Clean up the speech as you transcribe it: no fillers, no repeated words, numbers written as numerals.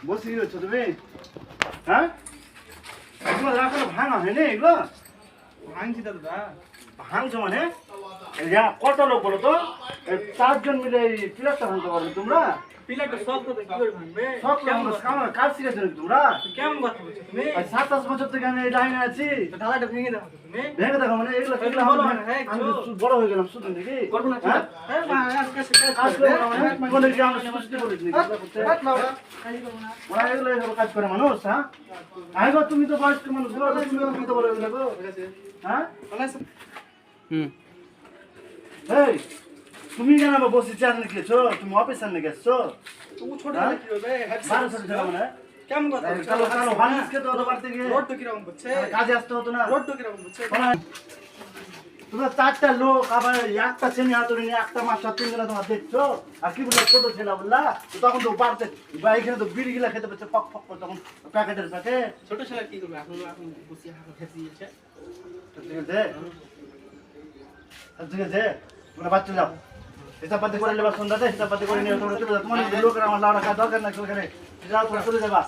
বসে গেছো তুমি? হ্যাঁ, এগুলো রাখলে ভাঙা হয়নি এগুলো? ভাঙছি দাদা। ভাঙছো মানে কত লোক বলো তো? 4 জন মিলে এই প্লেটটা ভাঙতে পারবে তোমরা? পিলারটা শক্ত তো কি করে ভাঙবে? সব কাজ শিখেছো নাকি তোমরা? কেমন কথা বলছো তুমি? 27 বছর থেকে আমি এই লাইনে আছি। ঢালাইটা ভেঙে দাও তো তুমি। ভেঙে দেখো মানে এগুলো আমি তো বড় হয়ে গেলাম শুধু নাকি? করবো না হ্যাঁ? হ্যাঁ মা আজকে কাজ করবো না মানে বলে কি আমরা সুস্থ বলি নাকি এগুলো করতে? ওরা এগুলো কাজ করে মানুষ, হ্যাঁ? আইগো তুমি তো বয়স্ক মানুষ গো, তুমি তো বলো এগুলো গো। হ্যাঁ? এই তুমি কেন বসে চেয়ার নিয়ে গেছো? তুমি অফিসার নিয়ে গেছো? তুমি ছোট হ্যাঁ? কি হবে? বারো ছোট ছেলে মানে কেমন কথা বলছো? কালো কালো বানিস খেতে হতো বাড়ি থেকে, রোড তো কিরকম করছে? কাজে আসতে হতো না। রোড তো কিরকম করছে? তোমরা 4টা লোক আবার একটা শ্রেণী হাতুড়ি নিয়ে একটা মাস্টার 3 জনে তোমার দেখছো, আর কি বললো ছোট ছেলে বললা? তখন তো বাড়তে এখানে তো বিড়ি গিলা খেতে পারছে ফক ফক করে, তখন প্যাকেটের প্যাকেট। ছোট ছেলে কি করবে? এখন বসে হাঁকা খেতে দিয়েছে। ঠিক আছে ঠিক আছে, তোমরা বাচ্চা যাও, হিসাব পাতি করে নেবা সন্ধ্যাতে, হিসাব পাতি করে নিয়ে তোমরা চলে যাও। তোমার লোকের আমার লাউড়া খাওয়া দরকার নাই, ওখানে যাও তোমরা চলে যাবা।